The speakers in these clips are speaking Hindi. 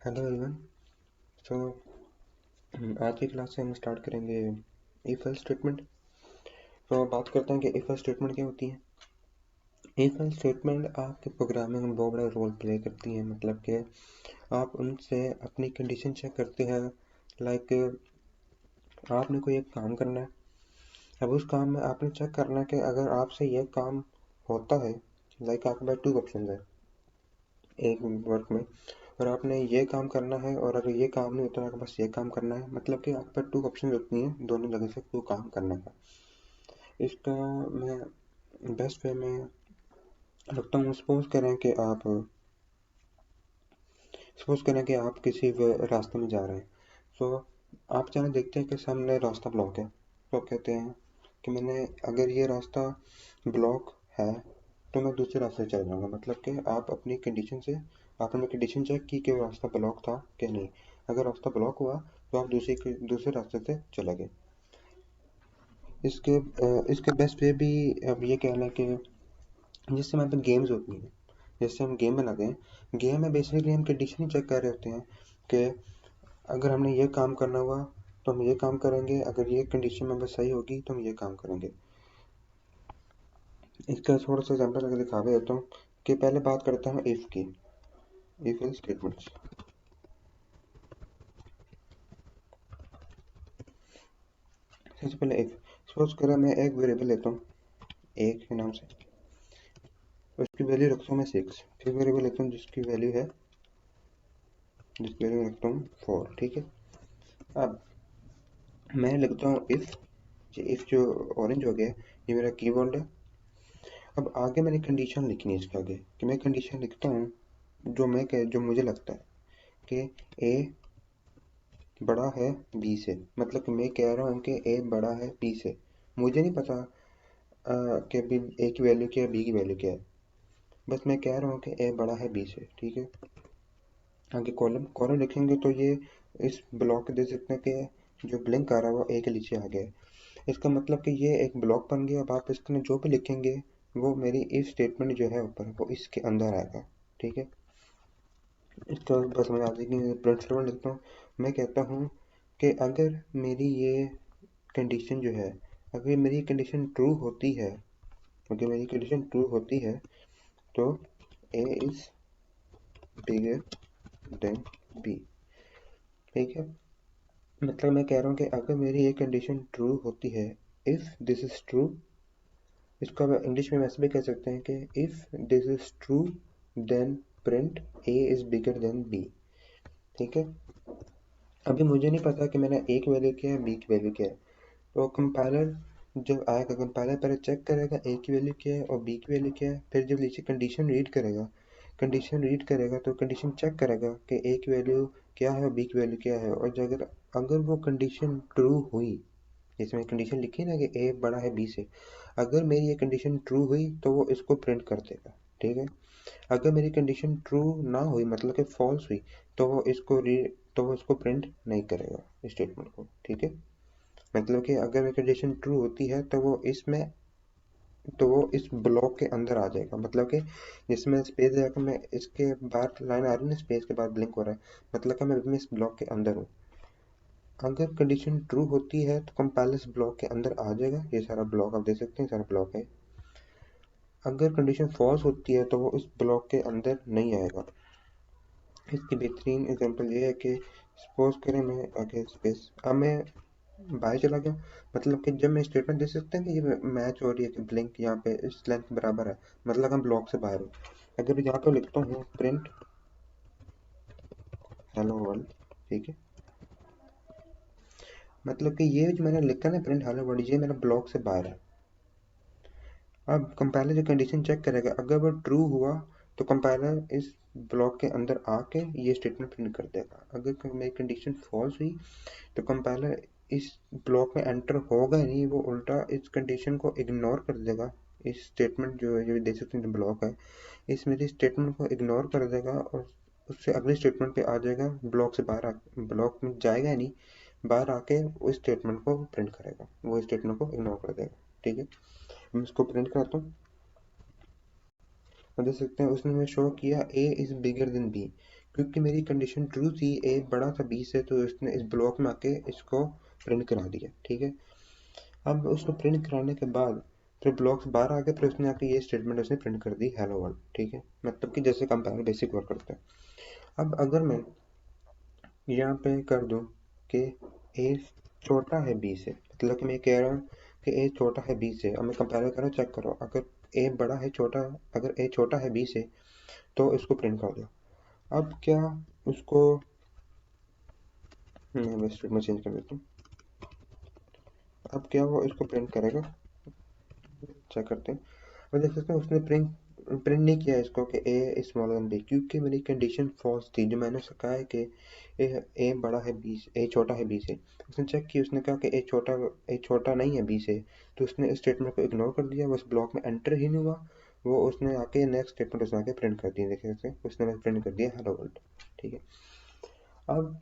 Hello everyone. सो आज की क्लास से हम स्टार्ट करेंगे इफ एल्स स्टेटमेंट। तो बात करते हैं कि इफ एल्स स्टेटमेंट क्या होती है। इफ एल्स स्टेटमेंट आपके प्रोग्रामिंग में बहुत बड़ा रोल प्ले करती है। मतलब कि आप उनसे अपनी कंडीशन चेक करते हैं। लाइक आपने कोई एक काम करना है। अब उस काम में आपने चेक करना है कि अगर आपसे यह काम होता है, लाइक आपके पास 2 ऑप्शन है एक वर्क में, और आपने ये काम करना है और अगर ये काम नहीं होता है आपके पास ये काम करना है। मतलब कि आपके पास 2 ऑप्शन होती हैं दोनों जगह से कोई काम करने का। इसका मैं बेस्ट वे में रखता हूँ। सपोज करें कि आप किसी रास्ते में जा रहे हैं। सो आप अचानक देखते हैं कि सामने रास्ता ब्लॉक है। तो आप कहते हैं कि मैंने अगर ये रास्ता ब्लॉक है तो मैं दूसरे रास्ते से चल जाऊँगा। मतलब कि आप अपनी कंडीशन से आपने कंडीशन चेक की कि वो रास्ता ब्लॉक था कि नहीं। अगर रास्ता ब्लॉक हुआ तो आप दूसरे रास्ते से चले गए। इसके बेस्ट वे भी अब ये कहना है कि जिस समय पे गेम्स होती हैं, जैसे हम गेम बनाते हैं, गेम में बेसिकली हम कंडीशन ही चेक कर रहे होते हैं कि अगर हमने ये काम करना हुआ तो हम ये काम करेंगे, अगर ये कंडीशन में बस सही होगी तो हम ये काम करेंगे। इसका थोड़ा सा एग्जाम्पल अगर दिखा देता हूँ कि पहले बात करते हैं इफ की, इफ एल्स स्टेटमेंट्स। सबसे पहले इफ सपोज करें मैं एक वेरिएबल लेता हूँ एक के नाम से, उसकी वैल्यू रखता हूँ मैं 6। फिर वेरिएबल लेता हूँ जिसकी वैल्यू रखता हूँ 4। ठीक है। अब मैं लिखता हूँ इफ जो ऑरेंज हो गया ये मेरा कीवर्ड है। अब आगे मैंने कंडीशन लिखनी है इसके आगे कि मैं कंडीशन लिखता हूँ जो मुझे लगता है कि ए बड़ा है बी से। मतलब कि मैं कह रहा हूँ कि ए बड़ा है बी से। मुझे नहीं पता कि बी ए की वैल्यू क्या है बी की वैल्यू क्या है, बस मैं कह रहा हूँ कि ए बड़ा है बी से। ठीक है। आगे कॉलम कॉलम लिखेंगे तो ये इस ब्लॉक दे सकते हैं कि जो ब्लिंक आ रहा है वो ए के नीचे आ गया है। इसका मतलब कि ये एक ब्लॉक बन गया। अब आप इसमें जो भी लिखेंगे वो मेरी इफ स्टेटमेंट जो है ऊपर वो इसके अंदर आएगा। ठीक है। इसका बस मैं आगे की प्रिंट स्टेटमेंट लिखता हूँ। मैं कहता हूँ कि अगर मेरी ये कंडीशन जो है, अगर मेरी कंडीशन ट्रू होती है, अगर मेरी कंडीशन ट्रू होती है तो ए इज बिगर देन बी। ठीक है। मतलब मैं कह रहा हूँ कि अगर मेरी ये कंडीशन ट्रू होती है, इफ दिस इज ट्रू, इसको हम इंग्लिश में वैसे भी कह सकते हैं कि if this is true then print A is bigger than B. ठीक है। अभी मुझे नहीं पता कि मैंने ए की वैल्यू क्या है बी की वैल्यू क्या है। तो कंपाइलर जब आएगा, कंपाइलर पहले चेक करेगा ए की वैल्यू क्या है और बी की वैल्यू क्या है। फिर जब नीचे कंडीशन रीड करेगा तो कंडीशन चेक करेगा कि ए की वैल्यू क्या है और बी की वैल्यू क्या है। और अगर अगर वो कंडीशन ट्रू हुई, जिसमें कंडीशन लिखी है ना कि ए बड़ा है बी से, अगर मेरी ये कंडीशन ट्रू हुई तो वो इसको प्रिंट कर देगा। ठीक है। अगर मेरी कंडीशन ट्रू ना हुई, मतलब कि फॉल्स हुई, तो वो इसको प्रिंट नहीं करेगा स्टेटमेंट को। ठीक है। मतलब कि अगर मेरी कंडीशन ट्रू होती है तो वो इस ब्लॉक के अंदर आ जाएगा। मतलब कि जिसमें स्पेस जाकर मैं इसके बाहर लाइन आ रही है ना, स्पेस के बाद ब्लिंक हो रहा है, मतलब कि मैं इस ब्लॉक के अंदर हूँ। अगर कंडीशन ट्रू होती है तो कंपाइलर इस ब्लॉक के अंदर आ जाएगा। ये सारा ब्लॉक आप देख सकते हैं, सारा ब्लॉक है। अगर कंडीशन फॉल्स होती है तो वो इस ब्लॉक के अंदर नहीं आएगा। इसकी बेहतरीन एग्जांपल ये है कि सपोज करें मैं आगे स्पेस, अब मैं बाहर चला गया। मतलब कि जब मैं स्टेटमेंट दे सकते हैं कि ये मैच हो रही है कि ब्लिंक यहाँ पे इस लेंथ बराबर है, मतलब हम ब्लॉक से बाहर हो। अगर यहाँ पे लिखता हूँ प्रिंट हेलो वर्ल्ड। ठीक है। मतलब कि ये जो मैंने लिखा ना प्रिंट हेलो वर्ल्ड, ये मेरा ब्लॉक से बाहर है। अब कंपाइलर जो कंडीशन चेक करेगा, अगर वो ट्रू हुआ तो कंपाइलर इस ब्लॉक के अंदर आके ये स्टेटमेंट प्रिंट कर देगा। अगर मेरी कंडीशन फॉल्स हुई तो कंपाइलर इस ब्लॉक में एंटर होगा ही नहीं, वो उल्टा इस कंडीशन को इग्नोर कर देगा। इस स्टेटमेंट जो है, जो देख सकते हैं ब्लॉक है, इस मेरी स्टेटमेंट को इग्नोर कर देगा और उससे अगले स्टेटमेंट पे आ जाएगा। ब्लॉक से बाहर ब्लॉक में जाएगा ही नहीं, बाहर आके उस स्टेटमेंट को प्रिंट करेगा, वो स्टेटमेंट को इग्नोर कर देगा। ठीक है। मैं इसको प्रिंट करता हूँ। देख सकते हैं उसने हमें शो किया ए इज बिगर देन बी, क्योंकि मेरी कंडीशन ट्रू थी, ए बड़ा था बी से, तो इसने इस ब्लॉक में आके इसको प्रिंट करा दिया, ठीक है। अब उसको प्रिंट कराने के बाद फिर ब्लॉक्स बाहर आ गए, फिर उसने आके ये स्टेटमेंट उसने प्रिंट कर दी, हेलो वर्ल्ड, ठीक है। मतलब कि जैसे कंपाइलर बेसिक वर्क करता है। अब अगर मैं यहाँ पे कर दूँ कि ए छोटा है बी से, मतलब कि मैं कह रहा हूँ कि ए छोटा है बी से, अब मैं कंपेयर करो, चेक करो, अगर ए बड़ा है छोटा, अगर ए छोटा है बी से तो इसको प्रिंट कर दो। अब क्या उसको मैं बस में चेंज कर देता हूँ। अब क्या वो इसको प्रिंट करेगा, चेक करते हैं। और देख सकते हैं उसने प्रिंट प्रिंट नहीं किया इसको कि ए स्मॉलर देन बी, क्योंकि मेरी कंडीशन फॉल्स थी। जो मैंने उससे कहा है कि ए बड़ा है बी से, ए छोटा है बी से, उसने चेक किया, उसने कहा कि ए छोटा नहीं है बी से, तो उसने इस स्टेटमेंट को इग्नोर कर दिया, बस ब्लॉक में एंटर ही नहीं हुआ। वो उसने आके नेक्स्ट स्टेटमेंट उसने आके प्रिंट कर दिया, देख सकते हैं उसने प्रिंट कर दिया हेलो वर्ल्ड, ठीक है। अब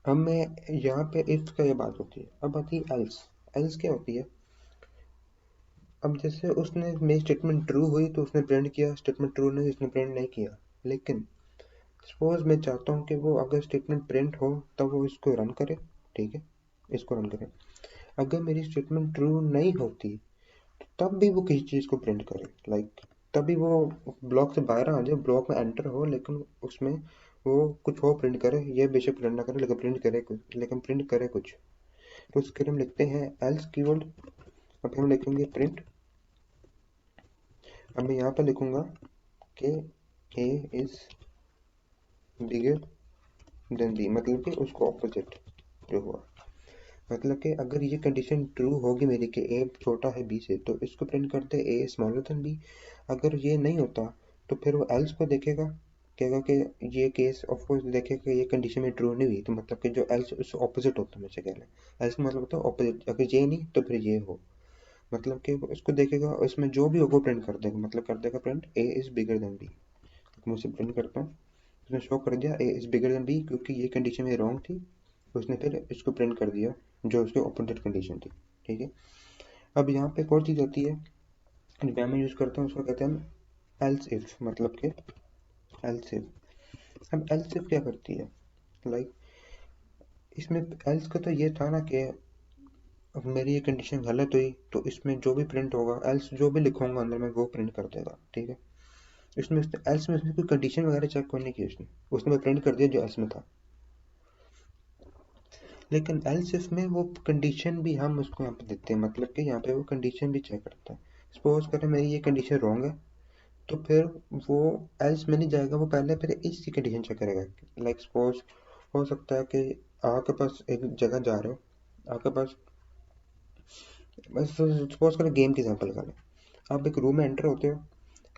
अब मैं यहाँ पे इफ का ये बात होती है, अब आती है एल्स। एल्स क्या होती है? अब जैसे उसने मेरी स्टेटमेंट ट्रू हुई तो उसने प्रिंट किया, स्टेटमेंट ट्रू नहीं उसने प्रिंट नहीं किया। लेकिन सपोज मैं चाहता हूँ कि वो अगर स्टेटमेंट प्रिंट हो तब वो इसको रन करे, ठीक है, इसको रन करे। अगर मेरी स्टेटमेंट ट्रू नहीं होती तो तब भी वो किसी चीज़ को प्रिंट करे, लाइक तभी वो ब्लॉक से बाहर आ जाए, ब्लॉक में एंटर हो, लेकिन उसमें वो कुछ और प्रिंट करे, ये बेशक प्रिंट ना करे, लेकिन प्रिंट करे कुछ, लेकिन प्रिंट करे कुछ। तो उसके लिए हम लिखते हैं एल्स कीवर्ड। अब हम लिखेंगे प्रिंट। अब मैं यहाँ पर लिखूंगा कि ए इज बिगर देन बी, मतलब कि उसको ऑपोजिट जो हुआ, मतलब कि अगर ये कंडीशन ट्रू होगी मेरी कि ए छोटा है बी से, तो इसको प्रिंट करते ए स्मॉलर देन बी। अगर ये नहीं होता तो फिर वो एल्स को देखेगा, कहेगा कि ये केस ऑफ कोर्स देखेगा कि ये कंडीशन में ट्रू नहीं हुई, तो मतलब कि जो एल्स उससे ऑपोजिट होता है, हमेशा कहना एल्स का मतलब होता है ऑपोजिट, अगर ये नहीं तो फिर ये हो, मतलब कि वो इसको देखेगा और इसमें जो भी होगा प्रिंट कर देगा, मतलब कर देगा print A is bigger than B. मैं उसे प्रिंट करता हूँ, उसने शो कर दिया A is bigger than B, क्योंकि ये कंडीशन में रॉन्ग थी, उसने फिर इसको प्रिंट कर दिया जो उसकी ऑपोजिट कंडीशन थी, ठीक है। अब यहाँ पे एक और चीज़ होती है जो मैं यूज़ करता हूँ, उसको कहते हैं एल्स इफ, मतलब कि एल्स इफ। अब एल्स इफ क्या करती है, लाइक इसमें एल्स का तो ये था ना कि अब मेरी ये कंडीशन गलत हुई तो इसमें जो भी प्रिंट होगा, एल्स जो भी लिखूंगा अंदर में वो प्रिंट कर देगा, ठीक है। इसमें एल्स में उसने कोई कंडीशन वगैरह चेक नहीं की, उसने उसने प्रिंट कर दिया जो एल्स में था। लेकिन एल्स इफ में वो कंडीशन भी हम उसको यहाँ पे देते हैं, मतलब कि यहाँ पे वो कंडीशन भी चेक करता है। सपोज करें मेरी ये कंडीशन रॉन्ग है, तो फिर वो एल्स में नहीं जाएगा, वो पहले फिर इसकी कंडीशन चेक करेगा। लाइक सपोज हो सकता है कि आपके पास एक जगह जा रहे हो, आपके पास बस सपोज करें गेम की एग्जांपल का लें, आप एक रूम में एंटर होते हो,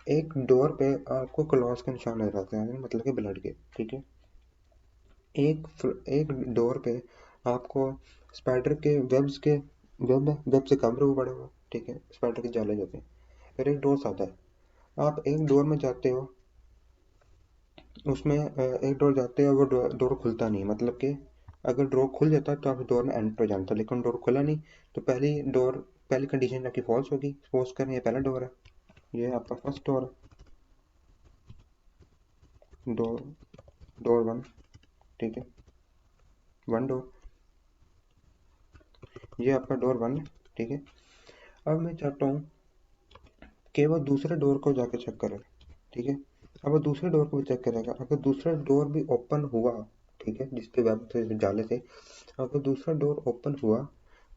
एक डोर पे आपको क्लॉज के निशान नजर आते हैं, मतलब कि ब्लड के, ठीक है। एक डोर पे आपको स्पाइडर के वेब से कमरे हुए पड़े हुए, ठीक है, स्पाइडर के जाले जाते हैं। फिर एक डोर आता है, आप एक डोर में जाते हो, उसमें एक डोर जाते हो, वो डोर खुलता नहीं, मतलब कि अगर डोर खुल जाता तो आप डोर में एंटर हो जाता, लेकिन डोर खुला नहीं, तो पहली कंडीशन आपकी फॉल्स होगी। सपोज करें ये पहला डोर है, ये आपका फर्स्ट डोर है, डोर डोर वन, ठीक है, वन डोर, ये आपका डोर वन है, ठीक है। अब मैं चाहता हूँ कि वो दूसरे डोर को जाके चेक करे, ठीक है। अब वो दूसरे डोर को भी चेक करेगा, अगर दूसरा डोर भी ओपन हुआ, ठीक है, जिसपे वेब थे जाले थे, अगर दूसरा डोर ओपन हुआ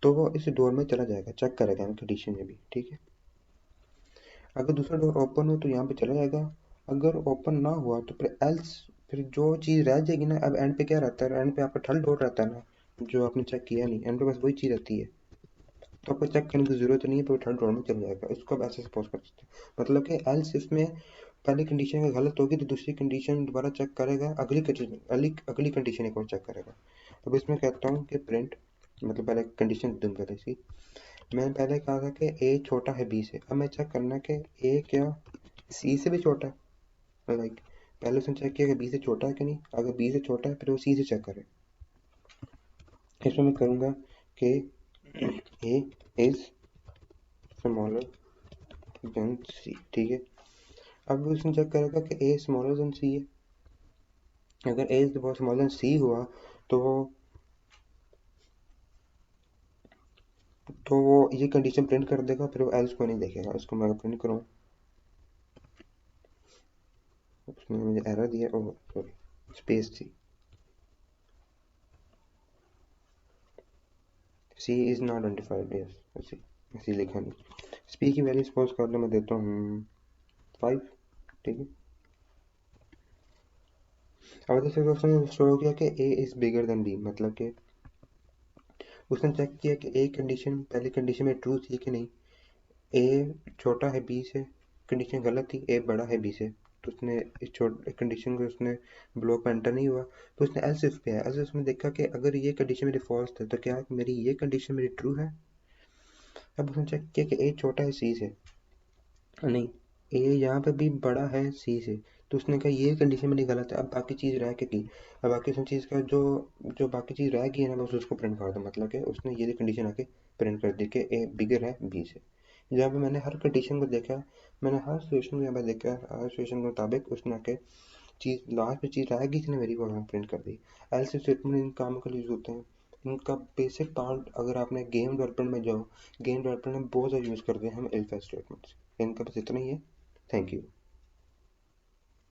तो वो इस डोर में चला जाएगा, चेक करेगा कंडीशन में भी, ठीक है। अगर दूसरा डोर ओपन हो तो यहाँ पे चला जाएगा, अगर ओपन ना हुआ तो फिर एल्स, फिर जो चीज़ रह जाएगी ना, अब एंड पे क्या रहता है, एंड पे आपका थर्ड डोर रहता है ना, जो आपने चेक किया नहीं, एंड पे बस वही चीज़ रहती है, तो आपको चेक करने की जरूरत नहीं है, पर थर्ड राउंड में चल जाएगा। इसको आप ऐसे सपोज कर सकते हैं, मतलब कि एल्स इसमें पहली कंडीशन अगर गलत होगी तो दूसरी कंडीशन दोबारा चेक करेगा, अगली कंडीशन एक और चेक करेगा। अब इसमें कहता हूँ कि प्रिंट, मतलब पहले कंडीशन दूँ पहले इसकी, मैंने पहले कहा था कि ए छोटा है बी से, अब मैं चेक करना कि ए क्या सी से भी छोटा है, लाइक पहले उसने चेक किया कि बी से छोटा है कि नहीं, अगर बी से छोटा है फिर वो सी से चेक करे। इसमें मैं करूँगा कि ए इज स्मॉलर देन सी, ठीक है। अब उसने चेक करेगा कि ए स्मॉलर देन सी है, अगर ए इज स्मॉलर देन सी हुआ तो वो ये कंडीशन प्रिंट कर देगा, फिर वो एल्स को नहीं देखेगा। इसको मैं प्रिंट करूँ, उसमें मुझे एरर दिया, ओह सॉरी, स्पेस थी, सी इज नॉट आइडेंटिफाइड, यस ऐसे ऐसे लिखा नहीं। स्पी की वैल्यू सपोज कर लो मैं देता हूँ 5, ठीक है। अब जैसे उसने शो किया कि ए इज बिगर देन बी, मतलब कि उसने चेक किया कि ए कंडीशन, पहली कंडीशन में ट्रू थी कि नहीं। ए छोटा है बी से, कंडीशन गलत थी, ए बड़ा है बी से, तो उसने इस छोटे कंडीशन को उसने ब्लॉक में एंटर नहीं हुआ, तो उसने एल्स इफ पे आया। एल्स इफ में देखा कि अगर ये कंडीशन मेरी फॉल्स है तो क्या मेरी ये कंडीशन मेरी ट्रू है। अब उसने चेक किया कि ए छोटा है सी से, नहीं, ए यहाँ पे भी बड़ा है सी से, तो उसने कहा ये कंडीशन मेरी गलत है। अब बाकी चीज़ रह के की, अब बाकी उस चीज़ का जो जो बाकी चीज़ रह गई है ना, बस उसको प्रिंट कर दो, मतलब कि उसने ये कंडीशन आके प्रिंट कर दी कि ए बिगर है बी से। जहाँ पे मैंने हर कंडीशन को देखा, मैंने हर सिचुएशन को यहाँ पे देखा, हर सिचुएशन के मुताबिक उसने आके चीज़ लास्ट में चीज़ रह गई थी ना मेरी, वो यहाँ प्रिंट कर दी। एल्स स्टेटमेंट इन कामों के लिए यूज़ होते हैं। इनका बेसिक पार्ट अगर आपने गेम डेवलपमेंट में जाओ, गेम डेवलपमेंट में बहुत ज़्यादा यूज़ करते हैं हम इफ एल्स स्टेटमेंट्स। इनका बस इतना ही है। Thank you.